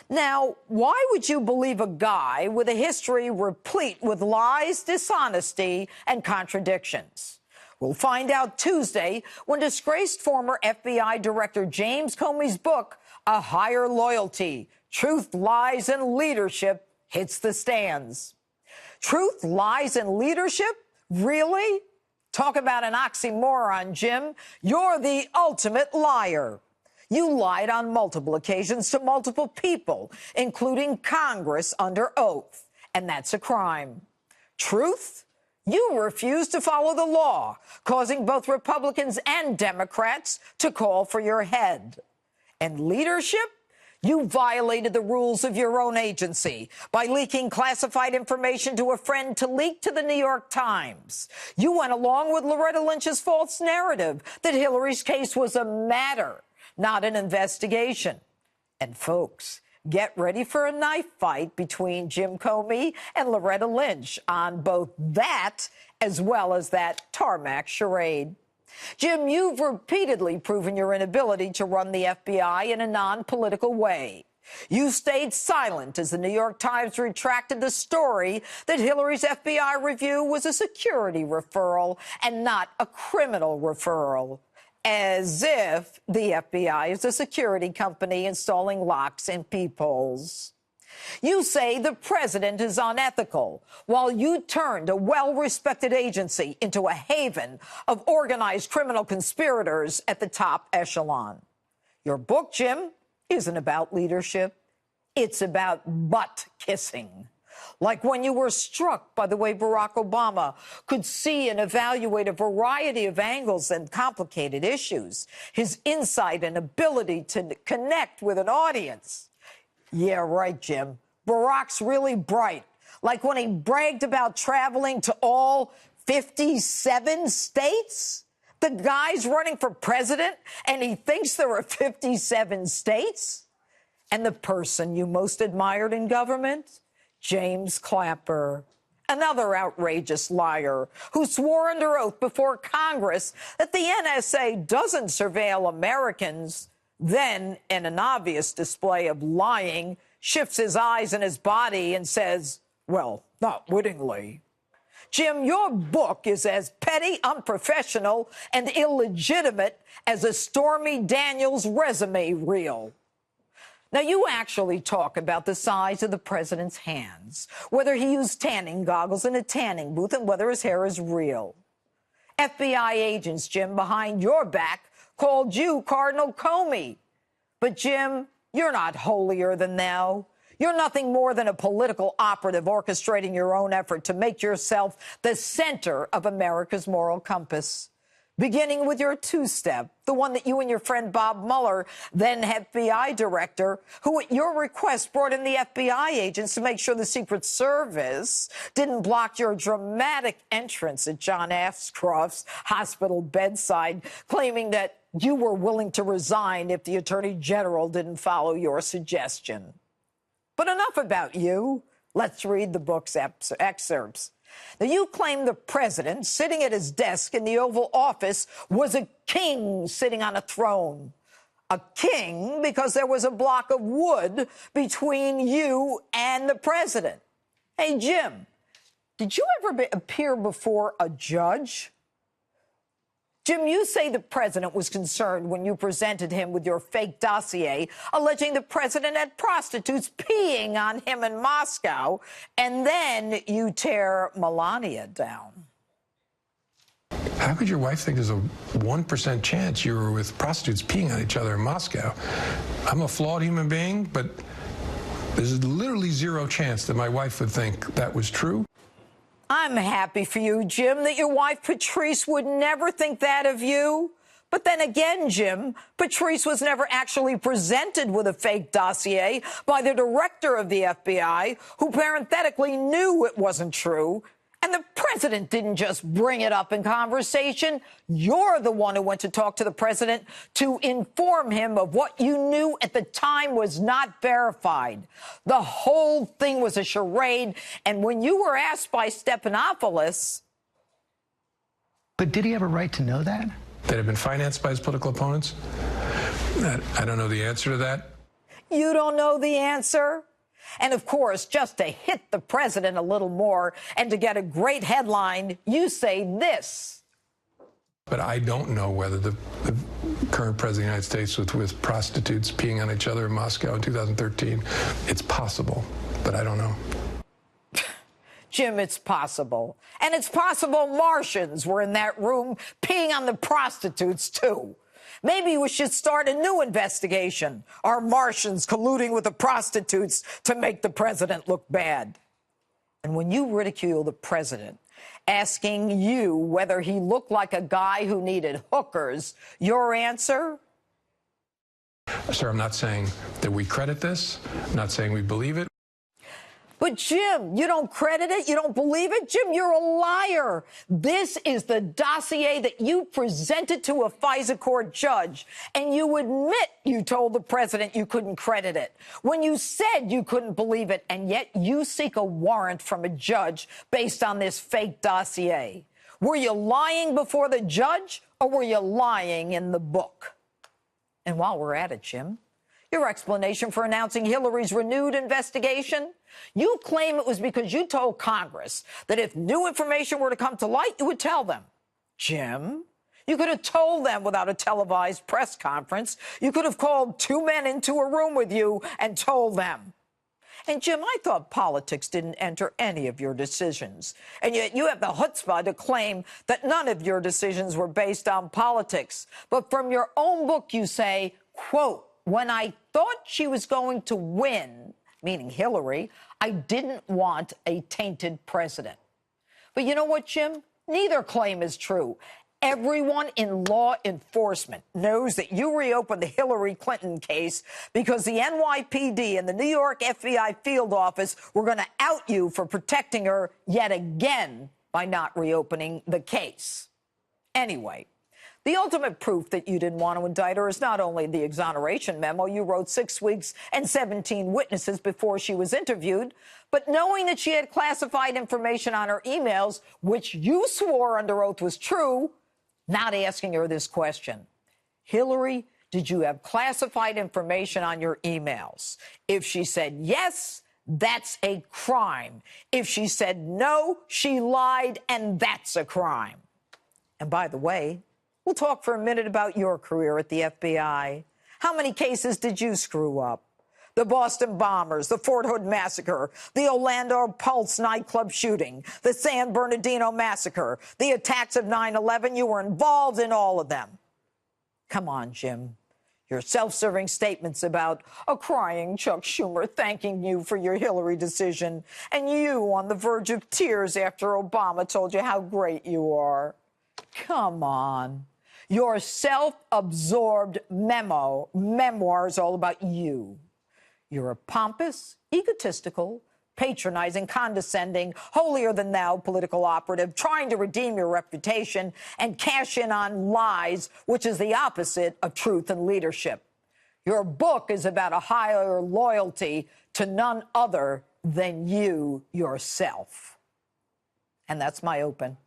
Now, why would you believe a guy with a history replete with lies, dishonesty, and contradictions? We'll find out Tuesday when disgraced former FBI Director James Comey's book, A Higher Loyalty: Truth, Lies, and Leadership, hits the stands. Truth, lies, and leadership? Really? Talk about an oxymoron, Jim. You're the ultimate liar. You lied on multiple occasions to multiple people, including Congress, under oath. And that's a crime. Truth? You refused to follow the law, causing both Republicans and Democrats to call for your head. And leadership? You violated the rules of your own agency by leaking classified information to a friend to leak to the New York Times. You went along with Loretta Lynch's false narrative that Hillary's case was a matter, not an investigation. And folks, get ready for a knife fight between Jim Comey and Loretta Lynch on both that as well as that tarmac charade. Jim, you've repeatedly proven your inability to run the FBI in a non-political way. You stayed silent as the New York Times retracted the story that Hillary's FBI review was a security referral and not a criminal referral. As if the FBI is a security company installing locks in peepholes. You say the president is unethical, while you turned a well-respected agency into a haven of organized criminal conspirators at the top echelon. Your book, Jim, isn't about leadership. It's about butt-kissing. Like when you were struck by the way Barack Obama could see and evaluate a variety of angles and complicated issues, his insight and ability to connect with an audience. Yeah, right, Jim. Barack's really bright. Like when he bragged about traveling to all 57 states? The guy's running for president and he thinks there are 57 states? And the person you most admired in government? James Clapper, another outrageous liar who swore under oath before Congress that the NSA doesn't surveil Americans, then, in an obvious display of lying, shifts his eyes and his body and says, well, not wittingly. Jim, your book is as petty, unprofessional, and illegitimate as a Stormy Daniels resume reel. Now, you actually talk about the size of the president's hands, whether he used tanning goggles in a tanning booth, and whether his hair is real. FBI agents, Jim, behind your back called you Cardinal Comey. But, Jim, you're not holier than thou. You're nothing more than a political operative orchestrating your own effort to make yourself the center of America's moral compass. Beginning with your two-step, the one that you and your friend Bob Mueller, then FBI director, who at your request brought in the FBI agents to make sure the Secret Service didn't block your dramatic entrance at John Ashcroft's hospital bedside, claiming that you were willing to resign if the Attorney General didn't follow your suggestion. But enough about you. Let's read the book's excerpts. Now, you claim the president, sitting at his desk in the Oval Office, was a king sitting on a throne. A king because there was a block of wood between you and the president. Hey, Jim, did you ever appear before a judge? Jim, you say the president was concerned when you presented him with your fake dossier, alleging the president had prostitutes peeing on him in Moscow, and then you tear Melania down. How could your wife think there's a 1% chance you were with prostitutes peeing on each other in Moscow? I'm a flawed human being, but there's literally zero chance that my wife would think that was true. I'm happy for you, Jim, that your wife, Patrice, would never think that of you. But then again, Jim, Patrice was never actually presented with a fake dossier by the director of the FBI, who parenthetically knew it wasn't true. And the president didn't just bring it up in conversation. You're the one who went to talk to the president to inform him of what you knew at the time was not verified. The whole thing was a charade. And when you were asked by Stephanopoulos... But did he have a right to know that? That had been financed by his political opponents? I don't know the answer to that. You don't know the answer? And of course, just to hit the president a little more and to get a great headline, you say this. But I don't know whether the current president of the United States was with prostitutes peeing on each other in Moscow in 2013. It's possible, but I don't know. Jim, it's possible. And it's possible Martians were in that room peeing on the prostitutes, too. Maybe we should start a new investigation. Are Martians colluding with the prostitutes to make the president look bad? And when you ridicule the president, asking you whether he looked like a guy who needed hookers, your answer? Sir, I'm not saying that we credit this. I'm not saying we believe it. But, Jim, you don't credit it? You don't believe it? Jim, you're a liar. This is the dossier that you presented to a FISA court judge, and you admit you told the president you couldn't credit it when you said you couldn't believe it, and yet you seek a warrant from a judge based on this fake dossier. Were you lying before the judge, or were you lying in the book? And while we're at it, Jim, your explanation for announcing Hillary's renewed investigation? You claim it was because you told Congress that if new information were to come to light, you would tell them. Jim, you could have told them without a televised press conference. You could have called two men into a room with you and told them. And, Jim, I thought politics didn't enter any of your decisions. And yet you have the chutzpah to claim that none of your decisions were based on politics. But from your own book, you say, quote, when I thought she was going to win, meaning Hillary, I didn't want a tainted president. But you know what, Jim? Neither claim is true. Everyone in law enforcement knows that you reopened the Hillary Clinton case because the NYPD and the New York FBI field office were going to out you for protecting her yet again by not reopening the case. Anyway, the ultimate proof that you didn't want to indict her is not only the exoneration memo you wrote 6 weeks and 17 witnesses before she was interviewed, but knowing that she had classified information on her emails, which you swore under oath was true, not asking her this question. Hillary, did you have classified information on your emails? If she said yes, that's a crime. If she said no, she lied, and that's a crime. And by the way, we'll talk for a minute about your career at the FBI. How many cases did you screw up? The Boston bombers, the Fort Hood massacre, the Orlando Pulse nightclub shooting, the San Bernardino massacre, the attacks of 9/11. You were involved in all of them. Come on, Jim. Your self-serving statements about a crying Chuck Schumer thanking you for your Hillary decision, and you on the verge of tears after Obama told you how great you are. Come on. Your self-absorbed memoir is all about you. You're a pompous, egotistical, patronizing, condescending, holier-than-thou political operative trying to redeem your reputation and cash in on lies, which is the opposite of truth and leadership. Your book is about a higher loyalty to none other than you yourself. And that's my open.